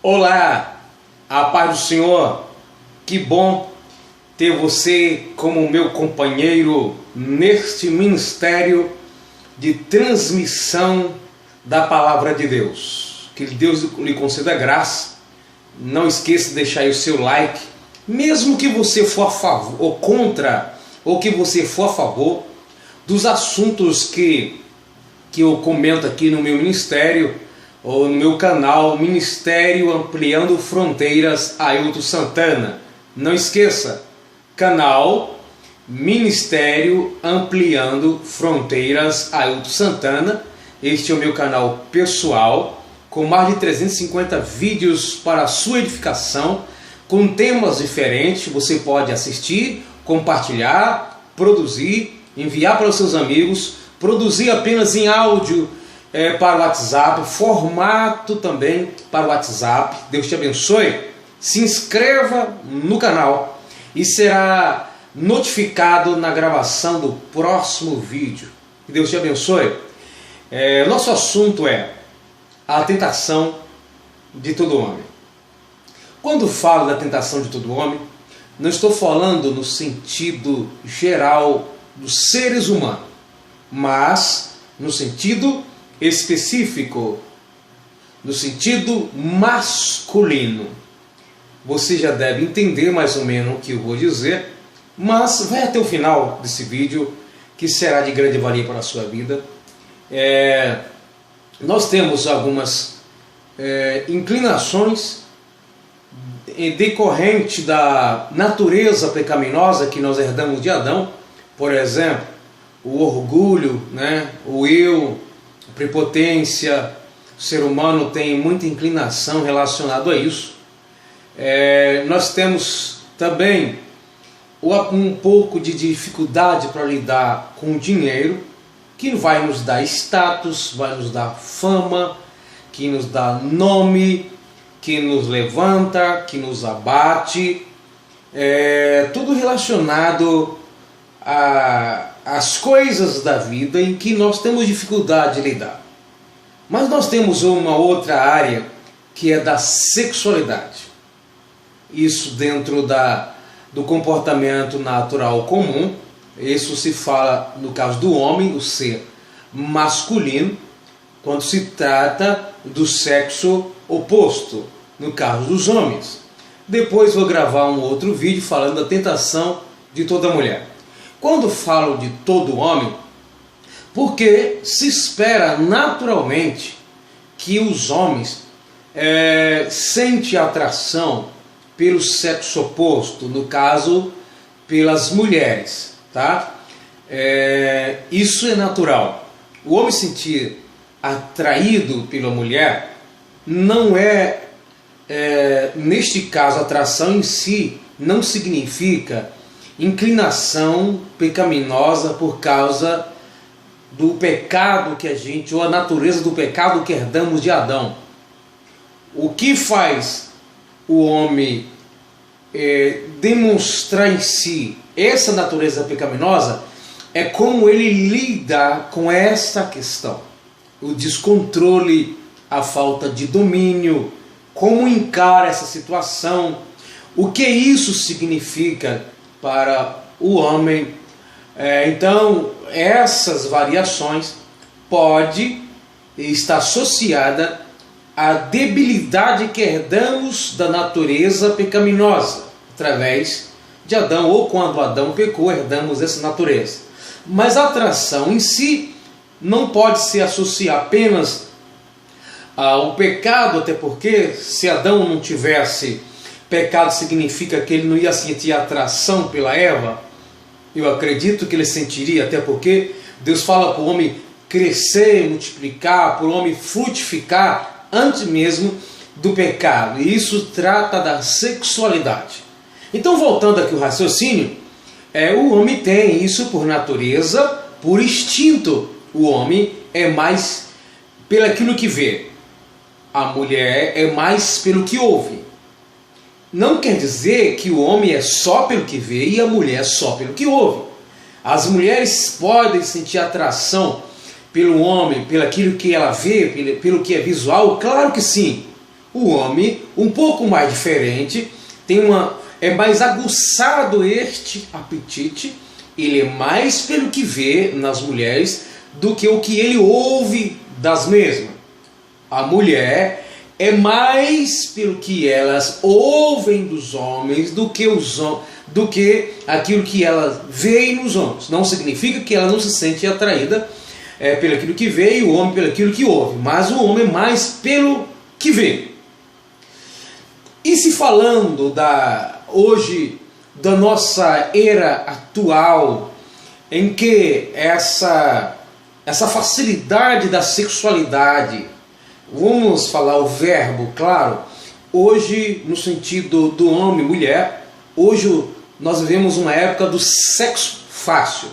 Olá, a paz do Senhor, que bom ter você como meu companheiro neste ministério de transmissão da Palavra de Deus. Que Deus lhe conceda graça. Não esqueça de deixar aí o seu like, mesmo que você for a favor ou contra, ou que você for a favor dos assuntos que eu comento aqui no meu ministério, ou no meu canal Ministério Ampliando Fronteiras Ailton Santana. Não esqueça, canal Ministério Ampliando Fronteiras Ailton Santana. Este é o meu canal pessoal, com mais de 350 vídeos para a sua edificação, com temas diferentes. Você pode assistir, compartilhar, produzir, enviar para os seus amigos, produzir apenas em áudio, para o WhatsApp, formato também para o WhatsApp. Deus te abençoe. Se inscreva no canal e será notificado na gravação do próximo vídeo. Que Deus te abençoe. Nosso assunto é a tentação de todo homem. Quando falo da tentação de todo homem, não estou falando no sentido geral dos seres humanos, mas no sentido específico, no sentido masculino. Você já deve entender mais ou menos o que eu vou dizer, mas vai até o final desse vídeo, que será de grande valia para a sua vida. Nós temos algumas inclinações decorrente da natureza pecaminosa que nós herdamos de Adão. Por exemplo, o orgulho, o eu, a prepotência. O ser humano tem muita inclinação relacionada a isso. Nós temos também um pouco de dificuldade para lidar com o dinheiro, que vai nos dar status, vai nos dar fama, que nos dá nome, que nos levanta, que nos abate. Tudo relacionado às coisas da vida em que nós temos dificuldade de lidar. Mas nós temos uma outra área que é da sexualidade. Isso dentro do comportamento natural comum. Isso se fala no caso do homem, o ser masculino, quando se trata do sexo oposto, no caso dos homens. Depois vou gravar um outro vídeo falando da tentação de toda mulher. Quando falo de todo homem, porque se espera naturalmente que os homens sentem atração pelo sexo oposto, no caso, pelas mulheres, tá? Isso é natural. O homem sentir atraído pela mulher não neste caso, atração em si não significa inclinação pecaminosa por causa do pecado que ou a natureza do pecado que herdamos de Adão. O que faz o homem demonstrar em si essa natureza pecaminosa é como ele lida com essa questão. O descontrole, a falta de domínio, como encara essa situação, o que isso significa para o homem. Então, essas variações podem estar associadas à debilidade que herdamos da natureza pecaminosa, através de Adão, ou quando Adão pecou, herdamos essa natureza. Mas a atração em si não pode se associar apenas ao pecado, até porque se Adão não tivesse pecado, significa que ele não ia sentir atração pela Eva. Eu acredito que ele sentiria, até porque Deus fala para o homem crescer, multiplicar, para o homem frutificar antes mesmo do pecado. E isso trata da sexualidade. Então, voltando aqui ao raciocínio, o homem tem isso por natureza, por instinto. O homem é mais pelo aquilo que vê. A mulher é mais pelo que ouve. Não quer dizer que o homem é só pelo que vê e a mulher é só pelo que ouve. As mulheres podem sentir atração pelo homem, pelo aquilo que ela vê, pelo que é visual, claro que sim. O homem, um pouco mais diferente, é mais aguçado este apetite, ele é mais pelo que vê nas mulheres do que o que ele ouve das mesmas. A mulher é mais pelo que elas ouvem dos homens do que aquilo que ela vê nos homens. Não significa que ela não se sente atraída pelo aquilo que vê e o homem pelo aquilo que ouve, mas o homem mais pelo que vê. E se falando hoje da nossa era atual, em que essa facilidade da sexualidade, vamos falar o verbo, claro, hoje no sentido do homem e mulher, hoje nós vivemos uma época do sexo fácil.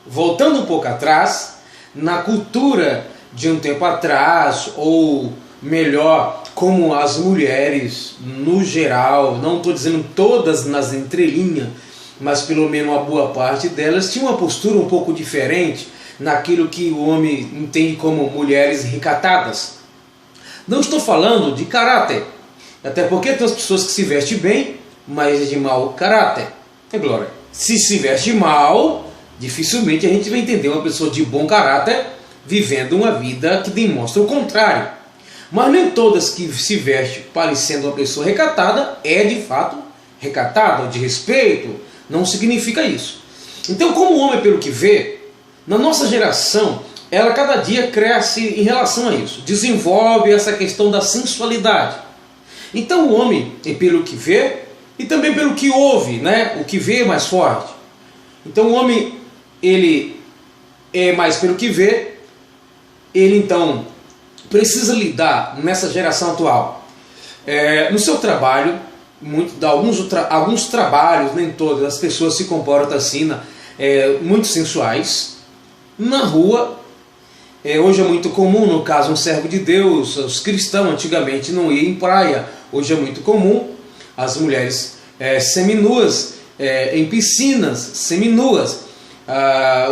Voltando um pouco atrás, na cultura de um tempo atrás, ou melhor, como as mulheres no geral, não estou dizendo todas nas entrelinhas, mas pelo menos uma boa parte delas, tinha uma postura um pouco diferente naquilo que o homem entende como mulheres recatadas. Não estou falando de caráter, até porque tem as pessoas que se vestem bem, mas é de mau caráter. É glória. Se veste mal, dificilmente a gente vai entender uma pessoa de bom caráter vivendo uma vida que demonstra o contrário. Mas nem todas que se vestem parecendo uma pessoa recatada é de fato recatada, de respeito, não significa isso. Então, como o homem pelo que vê, na nossa geração, ela cada dia cresce em relação a isso, desenvolve essa questão da sensualidade. Então o homem é pelo que vê e também pelo que ouve, né? O que vê é mais forte. Então o homem, ele é mais pelo que vê, ele então precisa lidar nessa geração atual, no seu trabalho, alguns trabalhos, nem todas as pessoas se comportam assim, muito sensuais. Na rua, hoje é muito comum, no caso um servo de Deus, os cristãos antigamente não iam em praia, hoje é muito comum as mulheres seminuas, em piscinas seminuas.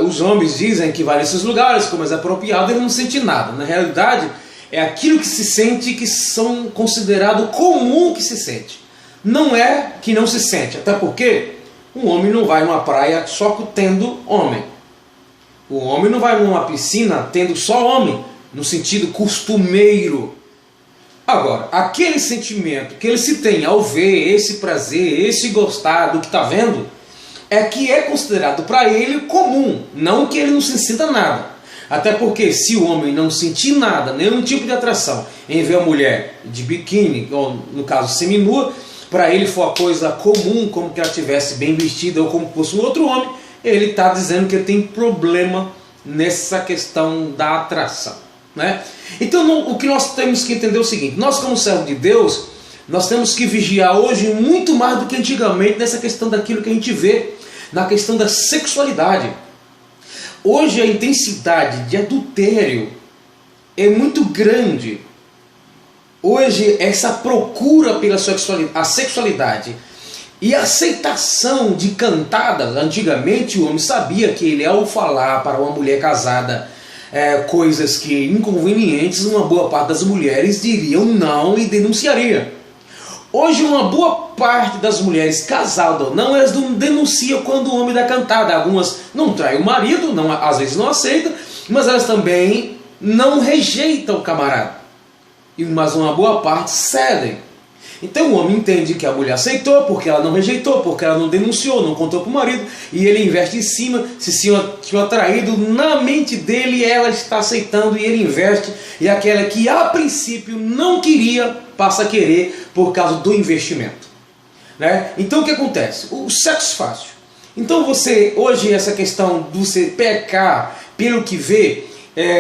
Os homens dizem que vai nesses lugares como é apropriado e não sente nada. Na realidade, é aquilo que se sente que são considerado comum que se sente. Não é que não se sente, até porque um homem não vai numa praia só tendo homem. O homem não vai numa piscina tendo só homem, no sentido costumeiro. Agora, aquele sentimento que ele se tem ao ver esse prazer, esse gostar do que está vendo, é que é considerado para ele comum, não que ele não se sinta nada. Até porque se o homem não sentir nada, nenhum tipo de atração em ver a mulher de biquíni, ou no caso seminua, para ele for a coisa comum, como que ela estivesse bem vestida ou como fosse um outro homem, ele está dizendo que ele tem problema nessa questão da atração, né? Então o que nós temos que entender é o seguinte: nós como servo de Deus, nós temos que vigiar hoje muito mais do que antigamente nessa questão daquilo que a gente vê, na questão da sexualidade. Hoje a intensidade de adultério é muito grande. Hoje essa procura pela sexualidade e a aceitação de cantadas. Antigamente o homem sabia que ele, ao falar para uma mulher casada coisas que inconvenientes, uma boa parte das mulheres diriam não e denunciaria. Hoje uma boa parte das mulheres casadas não, elas não denunciam quando o homem dá cantada. Algumas não traem o marido, às vezes não aceitam, mas elas também não rejeitam o camarada. Mas uma boa parte cedem. Então o homem entende que a mulher aceitou porque ela não rejeitou, porque ela não denunciou, não contou para o marido, e ele investe em cima. Se tinha traído, na mente dele ela está aceitando e ele investe, e aquela que a princípio não queria passa a querer por causa do investimento, né? Então o que acontece? O sexo fácil. Então hoje essa questão de você pecar pelo que vê,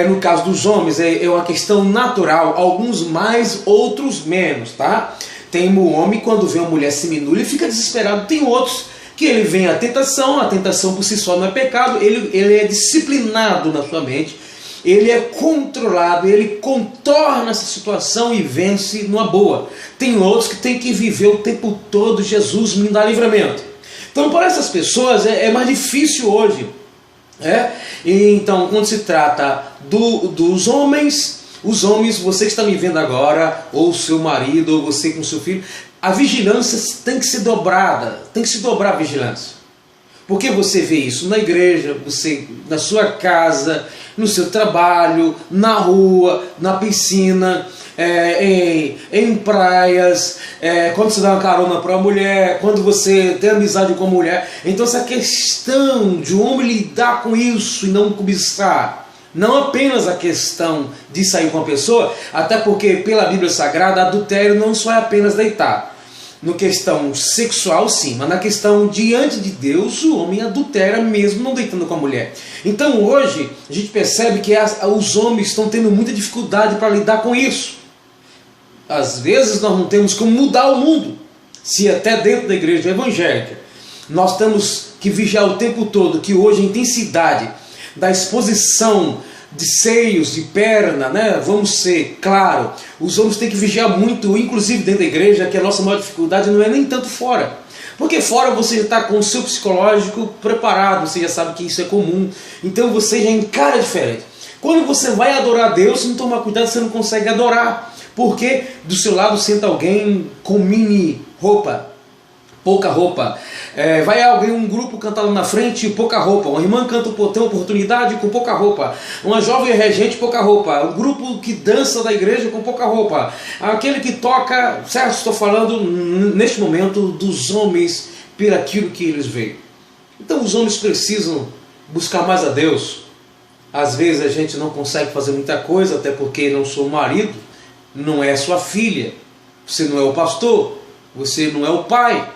no caso dos homens é uma questão natural, alguns mais, outros menos, tá? Tem o homem, quando vê uma mulher seminua, ele fica desesperado. Tem outros que ele vem a tentação por si só não é pecado, ele é disciplinado na sua mente, ele é controlado, ele contorna essa situação e vence numa boa. Tem outros que tem que viver o tempo todo, Jesus me dá livramento. Então para essas pessoas é mais difícil hoje. E então quando se trata dos homens, Os homens, você que está me vendo agora, ou o seu marido, ou você com o seu filho, a vigilância tem que ser dobrada, tem que se dobrar a vigilância. Porque você vê isso na igreja, você na sua casa, no seu trabalho, na rua, na piscina, em praias, quando você dá uma carona para uma mulher, quando você tem amizade com a mulher. Então essa questão de o homem lidar com isso e não cobiçar, não apenas a questão de sair com a pessoa, até porque pela Bíblia Sagrada adultério não só é apenas deitar. Na questão sexual, sim, mas na questão diante de Deus, o homem adultera mesmo não deitando com a mulher. Então hoje a gente percebe que os homens estão tendo muita dificuldade para lidar com isso. Às vezes nós não temos como mudar o mundo, se até dentro da igreja evangélica nós temos que vigiar o tempo todo, que hoje a intensidade da exposição de seios, de perna, né? Vamos ser claro, os homens têm que vigiar muito, inclusive dentro da igreja, que a nossa maior dificuldade não é nem tanto fora. Porque fora você já está com o seu psicológico preparado, você já sabe que isso é comum, então você já encara diferente. Quando você vai adorar a Deus, se não tomar cuidado, você não consegue adorar, porque do seu lado senta alguém com mini roupa, pouca roupa. Vai alguém, um grupo canta lá na frente, pouca roupa. Uma irmã canta, tem uma oportunidade com pouca roupa. Uma jovem regente, pouca roupa. Um grupo que dança da igreja com pouca roupa. Aquele que toca, certo? Estou falando neste momento dos homens por aquilo que eles veem. Então os homens precisam buscar mais a Deus. Às vezes a gente não consegue fazer muita coisa, até porque não sou marido, não é sua filha, você não é o pastor, você não é o pai,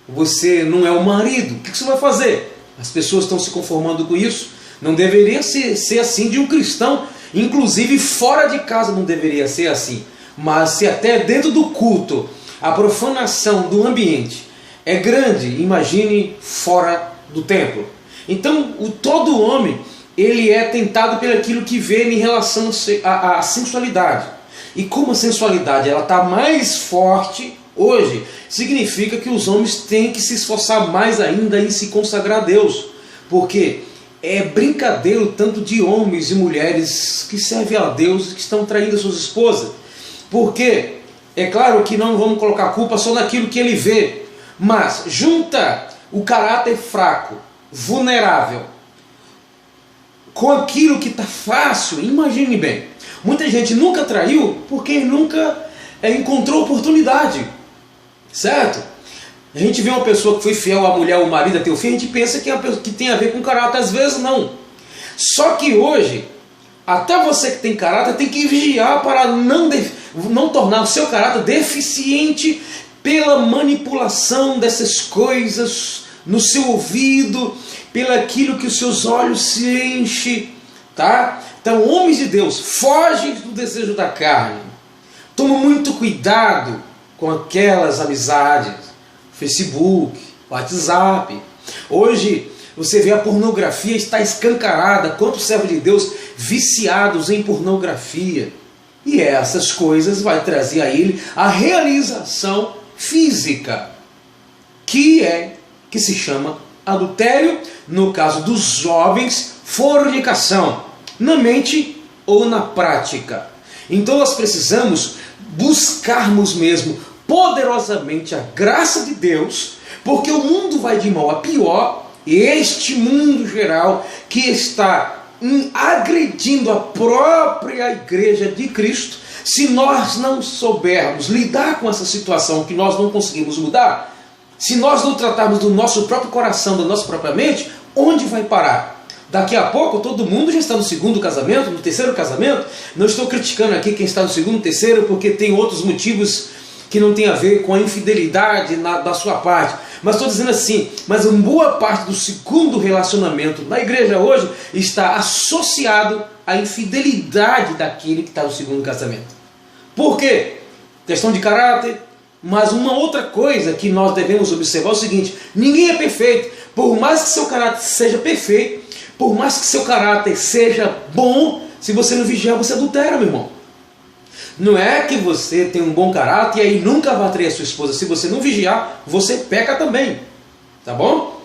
você não é o marido. O que você vai fazer? As pessoas estão se conformando com isso. Não deveria ser assim de um cristão. Inclusive fora de casa não deveria ser assim. Mas se até dentro do culto a profanação do ambiente é grande, imagine fora do templo. Então todo homem ele é tentado pelo aquilo que vê em relação à sensualidade. E como a sensualidade ela está mais forte hoje, significa que os homens têm que se esforçar mais ainda em se consagrar a Deus. Porque é brincadeira o tanto de homens e mulheres que servem a Deus e que estão traindo suas esposas. Porque é claro que não vamos colocar a culpa só naquilo que ele vê, mas junta o caráter fraco, vulnerável, com aquilo que está fácil. Imagine bem, muita gente nunca traiu porque nunca encontrou oportunidade. Certo? A gente vê uma pessoa que foi fiel à mulher, ao marido, até o fim, a gente pensa que é uma pessoa que tem a ver com caráter, às vezes não. Só que hoje, até você que tem caráter tem que vigiar para não tornar o seu caráter deficiente pela manipulação dessas coisas no seu ouvido, pelo aquilo que os seus olhos se enchem, tá? Então, homens de Deus, fogem do desejo da carne. Tomam muito cuidado com aquelas amizades, Facebook, WhatsApp. Hoje você vê a pornografia está escancarada, quantos servos de Deus viciados em pornografia. E essas coisas vai trazer a ele a realização física, que se chama adultério, no caso dos jovens, fornicação, na mente ou na prática. Então nós precisamos buscarmos mesmo poderosamente a graça de Deus, porque o mundo vai de mal a pior, e este mundo geral que está agredindo a própria igreja de Cristo, se nós não soubermos lidar com essa situação que nós não conseguimos mudar, se nós não tratarmos do nosso próprio coração, da nossa própria mente, onde vai parar? Daqui a pouco todo mundo já está no segundo casamento, no terceiro casamento. Não estou criticando aqui quem está no segundo, terceiro, porque tem outros motivos que não tem a ver com a infidelidade da sua parte. Mas estou dizendo assim, mas uma boa parte do segundo relacionamento na igreja hoje está associado à infidelidade daquele que está no segundo casamento. Por quê? Questão de caráter. Mas uma outra coisa que nós devemos observar é o seguinte: ninguém é perfeito. Por mais que seu caráter seja perfeito, por mais que seu caráter seja bom, se você não vigiar, você adultera, meu irmão. Não é que você tem um bom caráter e aí nunca vai trair a sua esposa. Se você não vigiar, você peca também. Tá bom?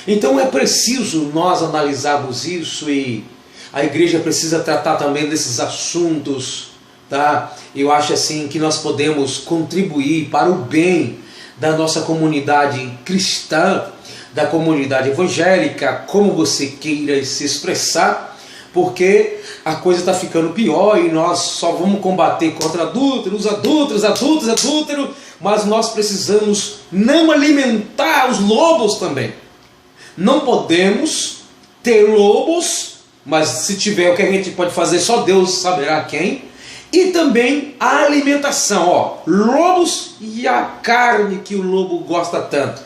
Então é preciso nós analisarmos isso, e a igreja precisa tratar também desses assuntos tá? Eu acho assim que nós podemos contribuir para o bem da nossa comunidade cristã, da comunidade evangélica, como você queira se expressar, porque a coisa está ficando pior e nós só vamos combater contra adúlteros, mas nós precisamos não alimentar os lobos também. Não podemos ter lobos, mas se tiver, o que a gente pode fazer, só Deus saberá quem. E também a alimentação, lobos e a carne que o lobo gosta tanto.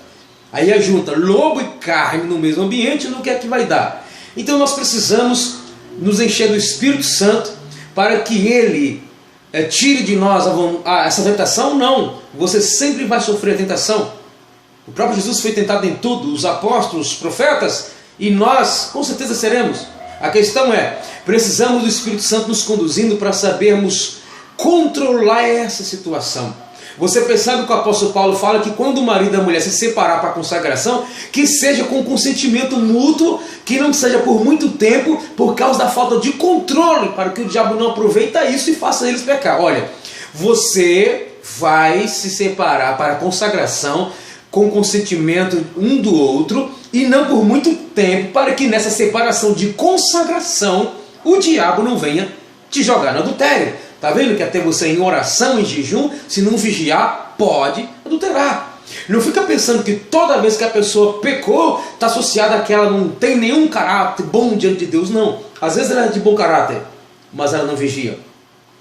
Aí junta lobo e carne no mesmo ambiente, no que é que vai dar? Então nós precisamos nos encher do Espírito Santo para que Ele tire de nós essa tentação. Não, você sempre vai sofrer a tentação. O próprio Jesus foi tentado em tudo, os apóstolos, os profetas, e nós com certeza seremos. A questão é, precisamos do Espírito Santo nos conduzindo para sabermos controlar essa situação. Você percebe que o apóstolo Paulo fala que quando o marido e a mulher se separar para a consagração, que seja com consentimento mútuo, que não seja por muito tempo, por causa da falta de controle, para que o diabo não aproveite isso e faça eles pecar. Olha, você vai se separar para a consagração com consentimento um do outro, e não por muito tempo, para que nessa separação de consagração o diabo não venha te jogar no adultério. Está vendo que até você em oração, em jejum, se não vigiar, pode adulterar. Não fica pensando que toda vez que a pessoa pecou, está associada a que ela não tem nenhum caráter bom diante de Deus. Não. Às vezes ela é de bom caráter, mas ela não vigia.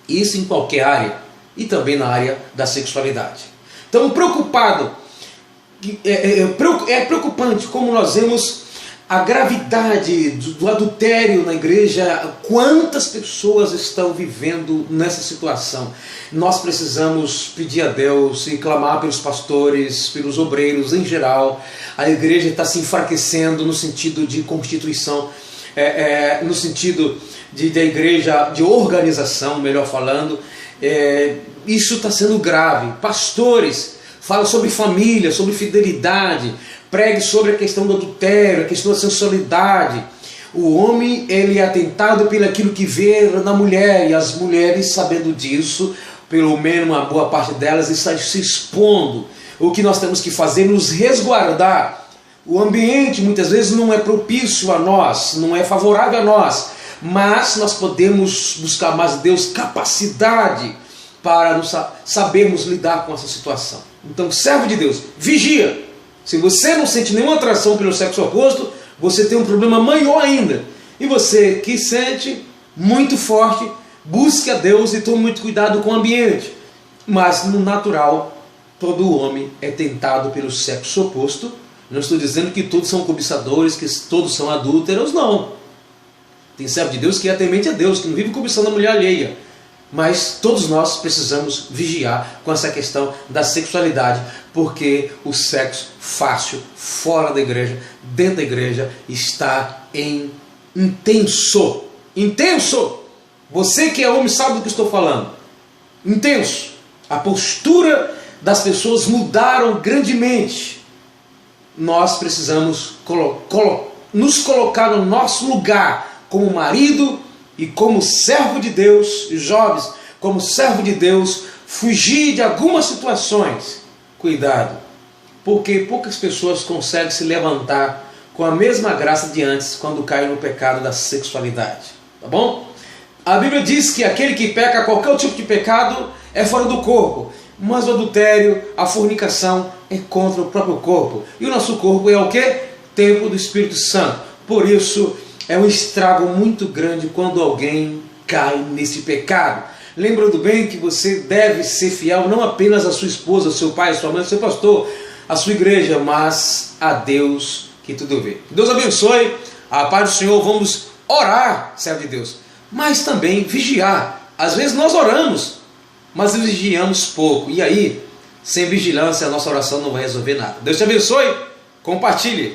Isso em qualquer área, e também na área da sexualidade. Então, é preocupante como nós vemos a gravidade do adultério na igreja. Quantas pessoas estão vivendo nessa situação? Nós precisamos pedir a Deus e clamar pelos pastores, pelos obreiros em geral. A igreja está se enfraquecendo no sentido de constituição, no sentido da igreja, de organização, melhor falando. Isso está sendo grave. Pastores, fala sobre família, sobre fidelidade, pregue sobre a questão do adultério, a questão da sensualidade. O homem, ele é tentado pelo aquilo que vê na mulher, e as mulheres, sabendo disso, pelo menos uma boa parte delas, está se expondo. O que nós temos que fazer é nos resguardar. O ambiente muitas vezes não é propício a nós, não é favorável a nós, mas nós podemos buscar mais Deus capacidade para sabermos lidar com essa situação. Então, servo de Deus, vigia. Se você não sente nenhuma atração pelo sexo oposto, você tem um problema maior ainda. E você que sente muito forte, busque a Deus e tome muito cuidado com o ambiente. Mas no natural, todo homem é tentado pelo sexo oposto. Não estou dizendo que todos são cobiçadores, que todos são adúlteros, não. Tem servo de Deus que é temente a Deus, que não vive cobiçando a mulher alheia. Mas todos nós precisamos vigiar com essa questão da sexualidade, porque o sexo fácil, fora da igreja, dentro da igreja, está intenso. Intenso! Você que é homem sabe do que estou falando. Intenso. A postura das pessoas mudaram grandemente. Nós precisamos nos colocar no nosso lugar como marido e como servo de Deus, e jovens, como servo de Deus, fugir de algumas situações. Cuidado, porque poucas pessoas conseguem se levantar com a mesma graça de antes quando caem no pecado da sexualidade. Tá bom? A Bíblia diz que aquele que peca qualquer tipo de pecado é fora do corpo, mas o adultério, a fornicação é contra o próprio corpo. E o nosso corpo é o quê? Templo do Espírito Santo. Por isso, é um estrago muito grande quando alguém cai nesse pecado. Lembrando bem que você deve ser fiel não apenas à sua esposa, ao seu pai, à sua mãe, ao seu pastor, à sua igreja, mas a Deus que tudo vê. Deus abençoe, a paz do Senhor. Vamos orar, servo de Deus, mas também vigiar. Às vezes nós oramos, mas vigiamos pouco. E aí, sem vigilância, a nossa oração não vai resolver nada. Deus te abençoe, compartilhe.